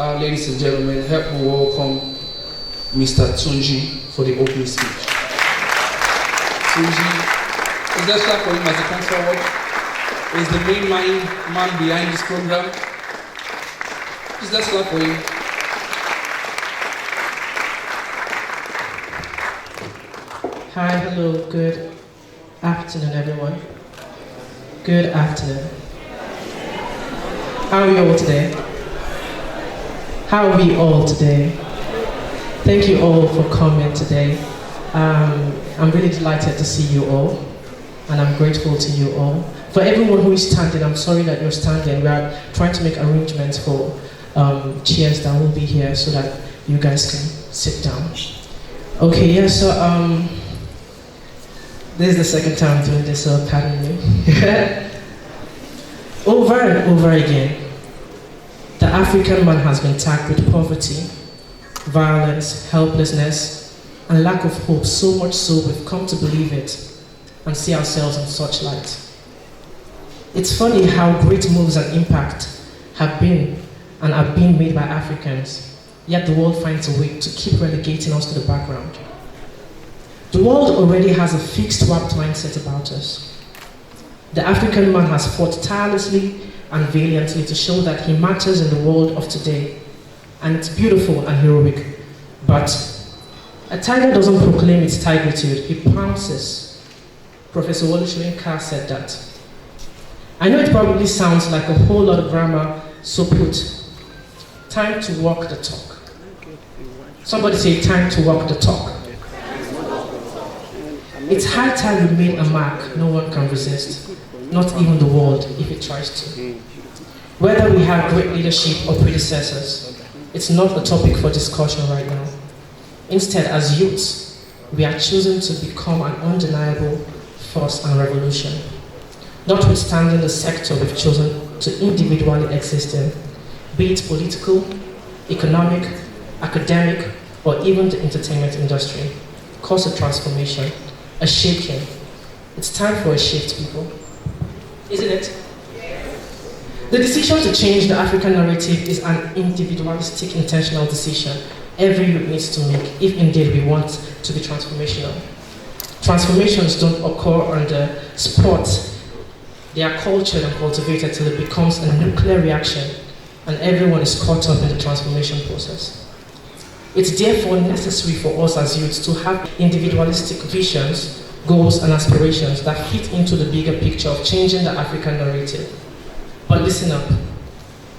Ladies and gentlemen, help me welcome Mr. Tunji for the opening speech. Tunji, is that clap for him as he comes forward? Is the main man behind this program? Is that clap for him? Hi, hello, good afternoon, everyone. Good afternoon. How are you all today? How are we all today? Thank you all for coming today. I'm really delighted to see you all, and I'm grateful to you all. For everyone who is standing, I'm sorry that you're standing. We are trying to make arrangements for chairs that will be here so that you guys can sit down. Okay, yeah, so this is the second time doing this, so pardon me. Over and over again, the African man has been tagged with poverty, violence, helplessness, and lack of hope, so much so we've come to believe it and see ourselves in such light. It's funny how great moves and impact have been and are being made by Africans, yet the world finds a way to keep relegating us to the background. The world already has a fixed, warped mindset about us. The African man has fought tirelessly and valiantly to show that he matters in the world of today, and it's beautiful and heroic. But a tiger doesn't proclaim its tigritude, he pounces. Professor Lustre said that. I know it probably sounds like a whole lot of grammar, so put, time to walk the talk. Somebody say, time to walk the talk. It's high time we made a mark no one can resist, not even the world if it tries to. Whether we have great leadership or predecessors, it's not a topic for discussion right now. Instead, as youths, we are choosing to become an undeniable force and revolution. Notwithstanding the sector we've chosen to individually exist in, be it political, economic, academic, or even the entertainment industry, cause a transformation, a shaking. It's time for a shift, people. Isn't it? The decision to change the African narrative is an individualistic, intentional decision every youth needs to make, if indeed we want to be transformational. Transformations don't occur on the spot. They are cultured and cultivated till it becomes a nuclear reaction, and everyone is caught up in the transformation process. It's therefore necessary for us as youths to have individualistic visions, goals, and aspirations that fit into the bigger picture of changing the African narrative. But listen up,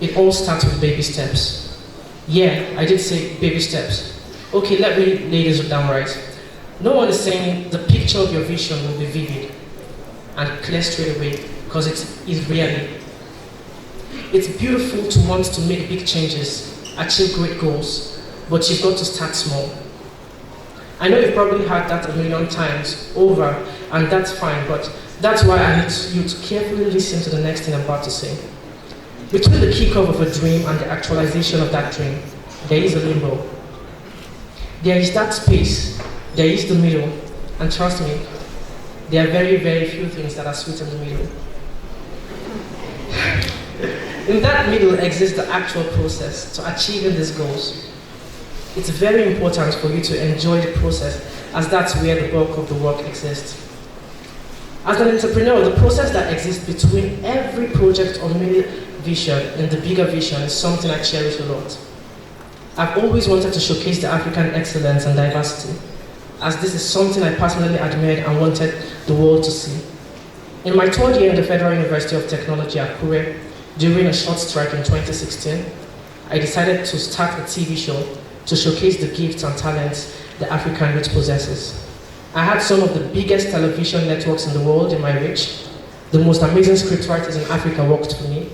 it all starts with baby steps. Yeah, I did say baby steps. Okay, let me lay this down right. No one is saying the picture of your vision will be vivid and clear straight away, because it is really. It's beautiful to want to make big changes, achieve great goals, but you've got to start small. I know you've probably heard that a million times over, and that's fine, but that's why I need you to carefully listen to the next thing I'm about to say. Between the kickoff of a dream and the actualization of that dream, there is a limbo. There is that space, there is the middle, and trust me, there are very, very few things that are sweet in the middle. In that middle exists the actual process to achieving these goals. It's very important for you to enjoy the process, as that's where the bulk of the work exists. As an entrepreneur, the process that exists between every project or mini vision and the bigger vision is something I cherish a lot. I've always wanted to showcase the African excellence and diversity, as this is something I personally admired and wanted the world to see. In my third year in the Federal University of Technology, Akure, during a short strike in 2016, I decided to start a TV show to showcase the gifts and talents the African youth possesses. I had some of the biggest television networks in the world in my reach. The most amazing scriptwriters in Africa worked for me.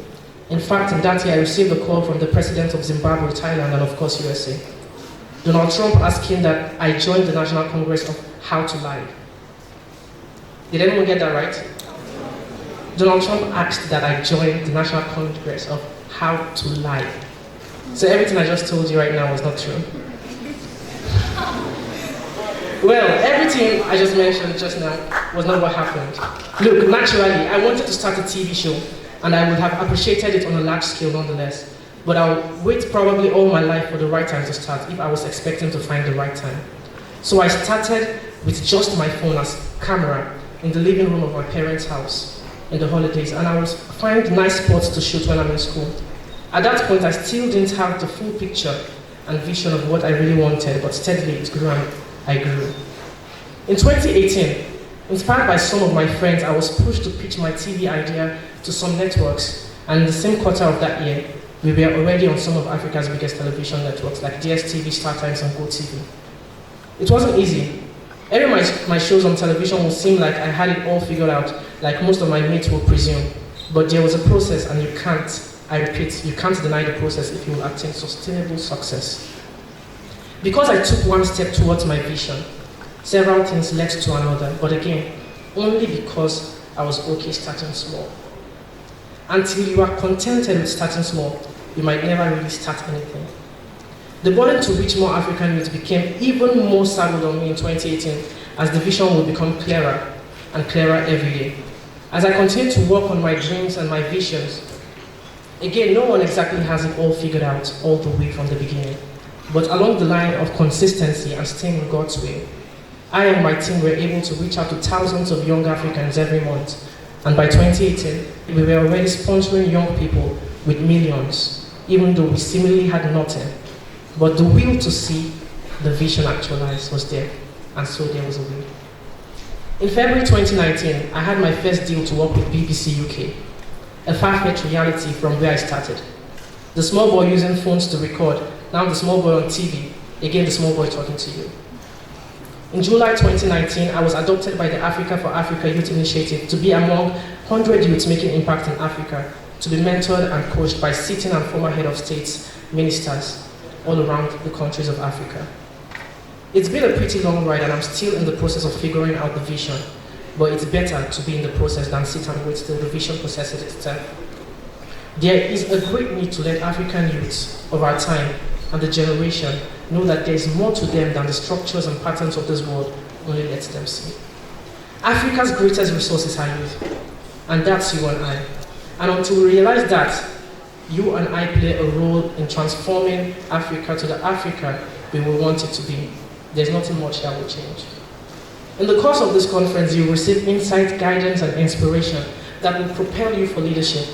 In fact, in that year, I received a call from the president of Zimbabwe, Thailand, and of course, USA. Donald Trump asking that I join the National Congress of How to Lie. Did anyone get that right? Donald Trump asked that I join the National Congress of How to Lie. So everything I just told you right now was not true. Well, everything I just mentioned just now was not what happened. Look, naturally, I wanted to start a TV show, and I would have appreciated it on a large scale nonetheless. but I'll wait probably all my life for the right time to start if I was expecting to find the right time. So I started with just my phone as camera in the living room of my parents' house in the holidays, and I would find nice spots to shoot when I'm in school. At that point, I still didn't have the full picture and vision of what I really wanted, but steadily it grew and I grew. In 2018, inspired by some of my friends, I was pushed to pitch my TV idea to some networks, and in the same quarter of that year, we were already on some of Africa's biggest television networks like DSTV, StarTimes, and GoTV. It wasn't easy. Every my shows on television would seem like I had it all figured out, like most of my mates will presume. But there was a process, and you can't, I repeat, you can't deny the process if you will attain sustainable success. Because I took one step towards my vision, several things led to another, but again, only because I was okay starting small. Until you are contented with starting small, you might never really start anything. The burden to reach more African youth became even more saddled on me in 2018 as the vision would become clearer and clearer every day. As I continued to work on my dreams and my visions, again, no one exactly has it all figured out all the way from the beginning. But along the line of consistency and staying in God's way, I and my team were able to reach out to thousands of young Africans every month. And by 2018, we were already sponsoring young people with millions, even though we seemingly had nothing. But the will to see the vision actualized was there, and so there was a will. In February 2019, I had my first deal to work with BBC UK, a far-fetched reality from where I started. The small boy using phones to record, now the small boy on TV, again the small boy talking to you. In July 2019, I was adopted by the Africa for Africa Youth Initiative to be among 100 youths making impact in Africa, to be mentored and coached by sitting and former head of states, ministers, all around the countries of Africa. It's been a pretty long ride and I'm still in the process of figuring out the vision, but it's better to be in the process than sit and wait till the vision processes itself. There is a great need to let African youths of our time and the generation know that there is more to them than the structures and patterns of this world only lets them see. Africa's greatest resources are youth, and that's you and I. And until we realize that, you and I play a role in transforming Africa to the Africa we will want it to be, there's nothing much that will change. In the course of this conference, you will receive insight, guidance, and inspiration that will propel you for leadership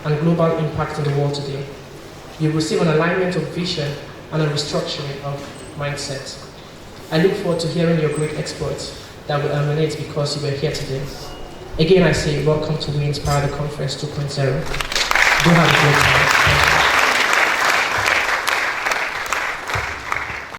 and global impact in the world today. You will receive an alignment of vision and a restructuring of mindset. I look forward to hearing your great exploits that will emanate because you were here today. Again, I say welcome to WEinspire Conference 2.0. Do have a great time. Thank you.